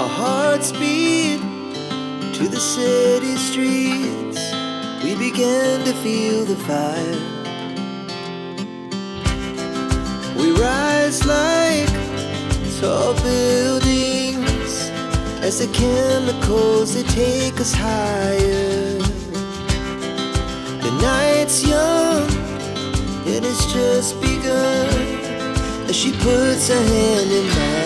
Our hearts beat to the city streets. We began to feel the fire. We rise like tall buildings as the chemicals, they take us higher. The night's young, it has just begun as she puts her hand in mine.